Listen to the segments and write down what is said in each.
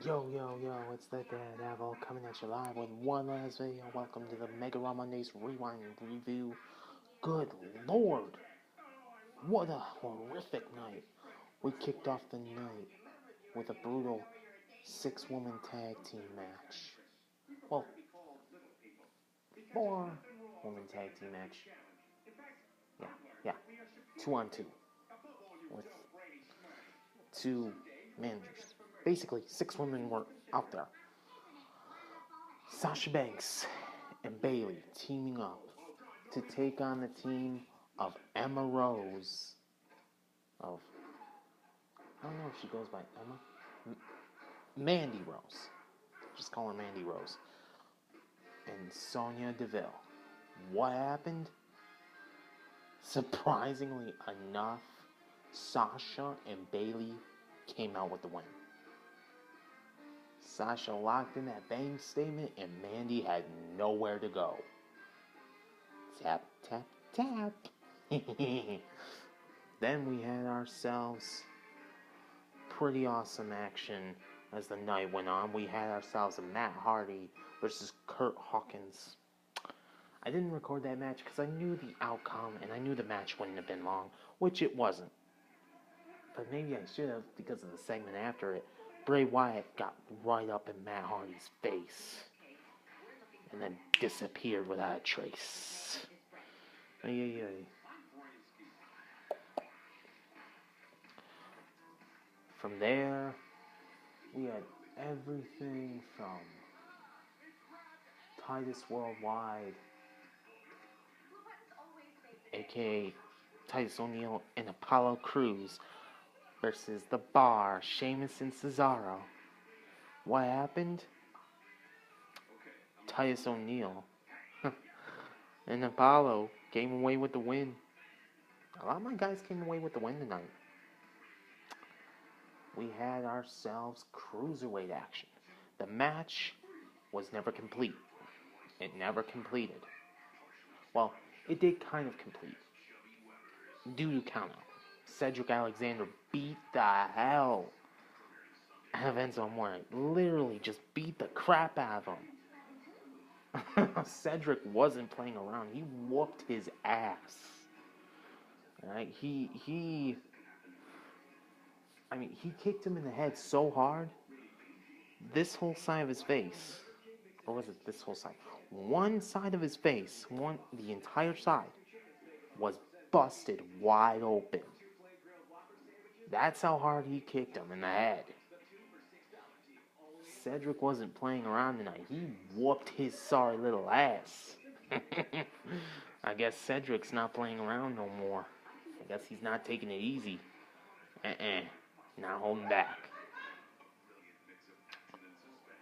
Yo, it's the Daredevil coming at you live with one last video. Welcome to the Mega Raw Mondays Rewind Review. Good lord, what a horrific night. We kicked off the night with a brutal 6-woman tag team match. Well, 4-woman tag team match. Yeah, 2-on-2 with 2 managers. Basically, 6 women were out there. Sasha Banks and Bayley teaming up to take on the team of Emma Rose. I don't know if she goes by Emma. Mandy Rose. Just call her Mandy Rose. And Sonya Deville. What happened? Surprisingly enough, Sasha and Bayley came out with the win. Sasha locked in that bang statement and Mandy had nowhere to go. Tap, tap, tap. Then we had ourselves pretty awesome action as the night went on. We had ourselves a Matt Hardy versus Kurt Hawkins. I didn't record that match because I knew the outcome and I knew the match wouldn't have been long, which it wasn't. But maybe I should have because of the segment after it. Bray Wyatt got right up in Matt Hardy's face and then disappeared without a trace. From there, we had everything from Titus Worldwide, aka Titus O'Neil and Apollo Crews, versus The Bar, Sheamus and Cesaro. What happened? Titus O'Neil and Apollo came away with the win. A lot of my guys came away with the win tonight. We had ourselves cruiserweight action. The match was never complete. It never completed. Well, it did kind of complete. Due to countout. Cedric Alexander beat the hell out of Enzo Amore. Literally just beat the crap out of him. Cedric wasn't playing around. He whooped his ass. Alright, he kicked him in the head so hard, this whole side of his face, or was it this whole side? One side of his face, the entire side, was busted wide open. That's how hard he kicked him in the head. Cedric wasn't playing around tonight. He whooped his sorry little ass. I guess Cedric's not playing around no more. I guess he's not taking it easy. Not holding back.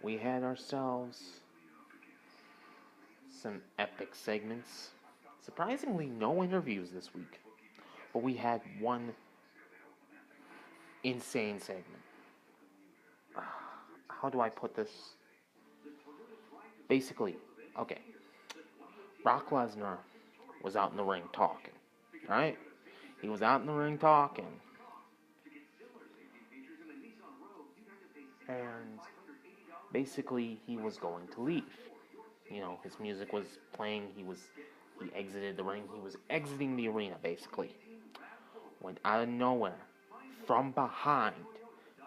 We had ourselves some epic segments. Surprisingly, no interviews this week. But we had one insane segment. How do I put this? Basically, okay. Brock Lesnar was out in the ring talking, right? He was out in the ring talking. And basically, he was going to leave. You know, his music was playing. He exited the ring. He was exiting the arena, basically. When out of nowhere, from behind,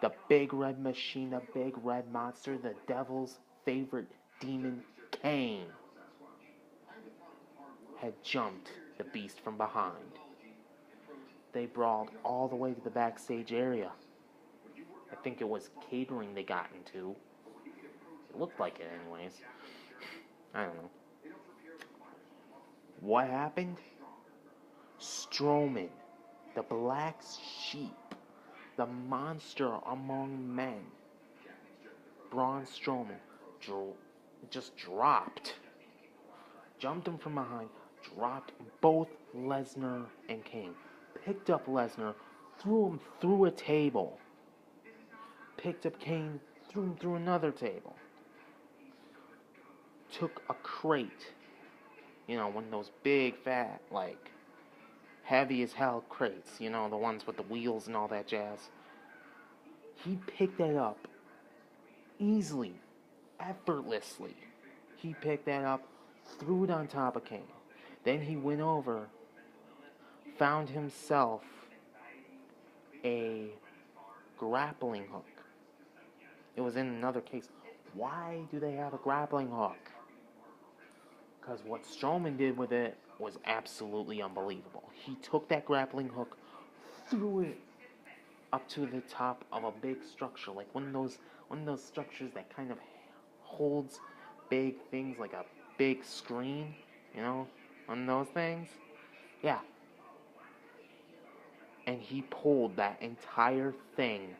the big red machine, the big red monster, the devil's favorite demon, Kane, had jumped the beast from behind. They brawled all the way to the backstage area. I think it was catering they got into. It looked like it anyways. I don't know. What happened? Strowman, the black sheep, the monster among men, Braun Strowman, just jumped him from behind, dropped both Lesnar and Kane, picked up Lesnar, threw him through a table, picked up Kane, threw him through another table, took a crate, one of those big, fat, heavy as hell crates, the ones with the wheels and all that jazz. He picked that up easily, effortlessly, he picked that up, threw it on top of Kane. Then he went over, found himself a grappling hook. It was in another case. Why do they have a grappling hook? Because what Strowman did with it was absolutely unbelievable. He took that grappling hook, threw it up to the top of a big structure, like one of those structures that kind of holds big things, like a big screen, one of those things. Yeah. And he pulled that entire thing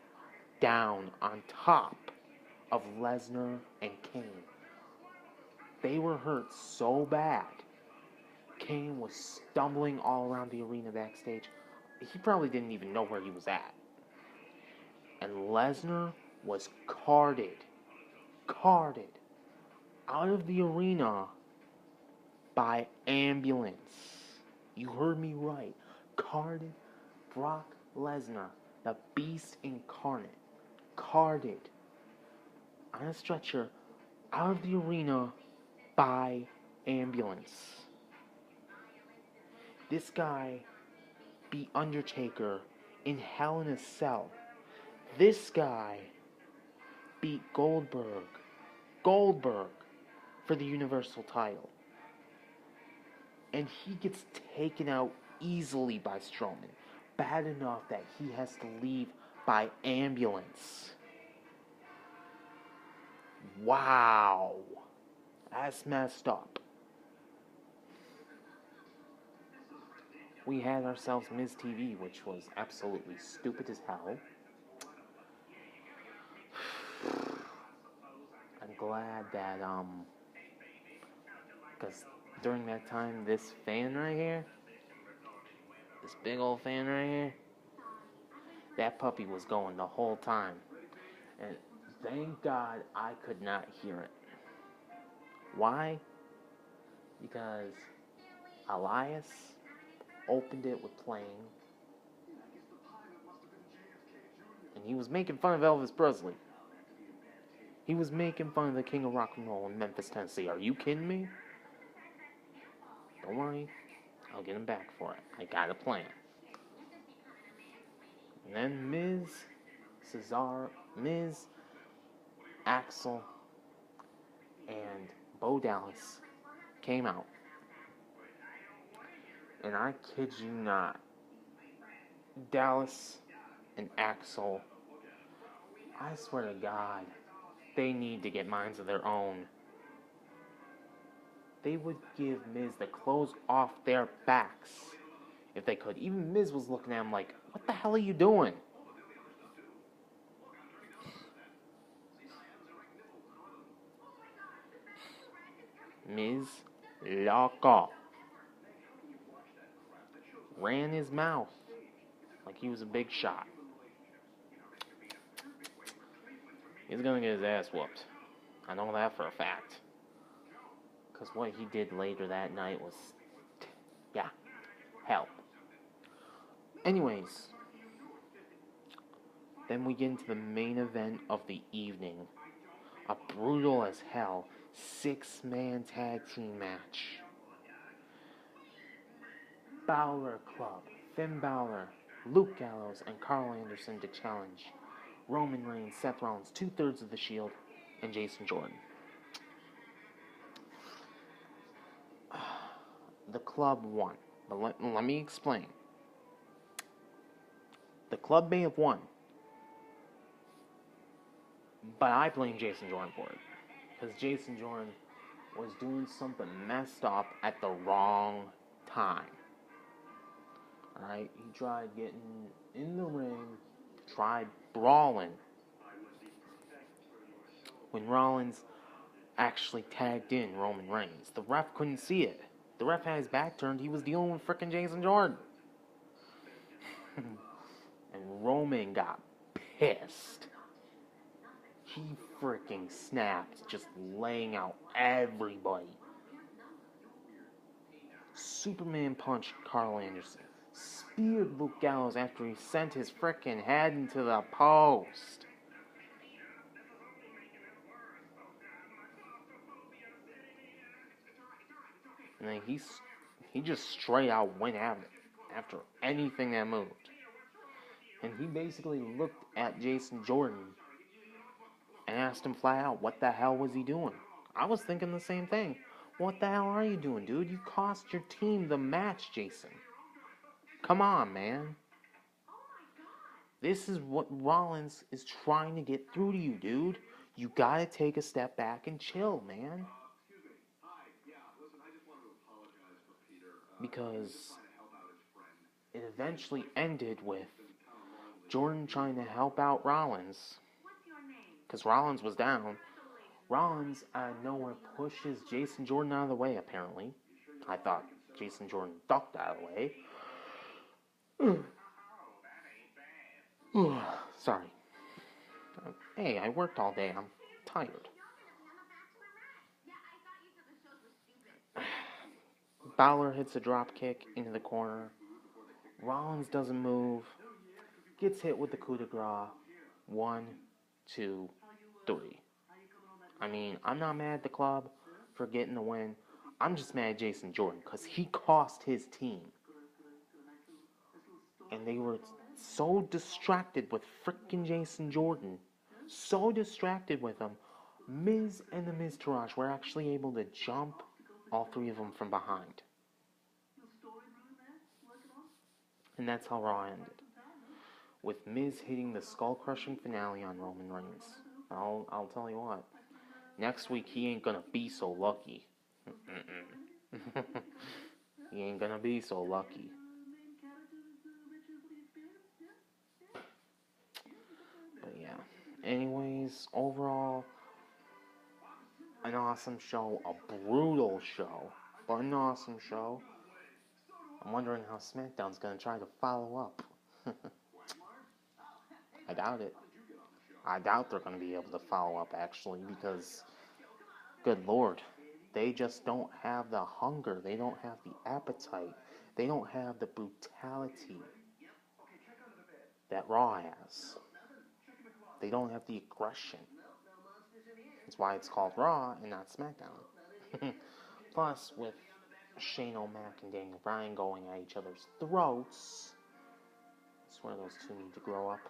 down on top of Lesnar and Kane. They were hurt so bad. Kane was stumbling all around the arena backstage. He probably didn't even know where he was at. And Lesnar was carted out of the arena by ambulance. You heard me right. Carted Brock Lesnar, the Beast incarnate, carted on a stretcher out of the arena by ambulance. This guy beat Undertaker in Hell in a Cell. This guy beat Goldberg for the Universal title. And he gets taken out easily by Strowman. Bad enough that he has to leave by ambulance. Wow. That's messed up. We had ourselves Miz TV, which was absolutely stupid as hell. I'm glad that, because during that time, this fan right here, this big old fan right here, that puppy was going the whole time. And thank God I could not hear it. Why? Because Elias opened it with playing, and he was making fun of Elvis Presley. He was making fun of the King of Rock and Roll in Memphis, Tennessee. Are you kidding me? Don't worry, I'll get him back for it. I got a plan. And then Miz, Axel, and Bo Dallas came out. And I kid you not, Dallas and Axel, I swear to God, they need to get minds of their own. They would give Miz the clothes off their backs if they could. Even Miz was looking at him like, what the hell are you doing? Miz, lock off. Ran his mouth like he was a big shot. He's gonna get his ass whooped. I know that for a fact. Because what he did later that night was, hell. Anyways, then we get into the main event of the evening. A brutal as hell 6-man tag team match. Balor Club, Finn Balor, Luke Gallows, and Carl Anderson to challenge Roman Reigns, Seth Rollins, 2/3 of the Shield, and Jason Jordan. The club won, but let me explain. The club may have won, but I blame Jason Jordan for it. Because Jason Jordan was doing something messed up at the wrong time. Alright, he tried getting in the ring, tried brawling. When Rollins actually tagged in Roman Reigns, the ref couldn't see it. The ref had his back turned, he was dealing with frickin' Jason Jordan. And Roman got pissed. He freaking snapped, just laying out everybody. Superman punched Carl Anderson. Speared Luke Gallows after he sent his frickin' head into the post. And then he just straight out went at it after anything that moved. And he basically looked at Jason Jordan and asked him flat out, what the hell was he doing? I was thinking the same thing. What the hell are you doing, dude? You cost your team the match, Jason. Come on, man. This is what Rollins is trying to get through to you, dude. You gotta take a step back and chill, man. Because it eventually ended with Jordan trying to help out Rollins. Because Rollins was down. Rollins out of nowhere pushes Jason Jordan out of the way, apparently. I thought Jason Jordan ducked out of the way. Sorry. Hey, I worked all day. I'm tired. Balor hits a drop kick into the corner. Rollins doesn't move. Gets hit with the coup de grace. 1, 2, 3. I mean, I'm not mad at the club for getting the win. I'm just mad at Jason Jordan because he cost his team. And they were so distracted with frickin' Jason Jordan. So distracted with him. Miz and the Miz Taraj were actually able to jump all three of them from behind. And that's how Raw ended. With Miz hitting the skull-crushing finale on Roman Reigns. I'll tell you what. Next week, he ain't gonna be so lucky. He ain't gonna be so lucky. But yeah. Anyways, overall, an awesome show. A brutal show. But an awesome show. I'm wondering how SmackDown's gonna try to follow up. I doubt it. I doubt they're gonna be able to follow up, actually, because, good lord, they just don't have the hunger. They don't have the appetite. They don't have the brutality that Raw has. They don't have the aggression. That's why it's called Raw and not SmackDown. Plus, with Shane O'Mac and Daniel Bryan going at each other's throats, I swear those two need to grow up.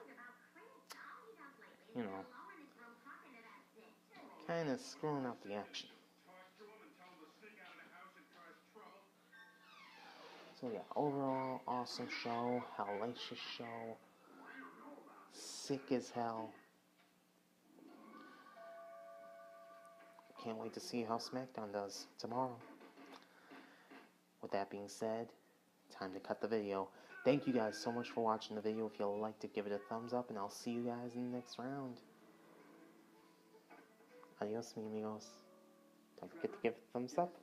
You know, kind of screwing up the action. So yeah, overall, awesome show, hellacious show, sick as hell. Can't wait to see how SmackDown does tomorrow. With that being said, time to cut the video. Thank you guys so much for watching the video. If you'd like to give it a thumbs up, and I'll see you guys in the next round. Adios, mi amigos. Don't forget to give it a thumbs up.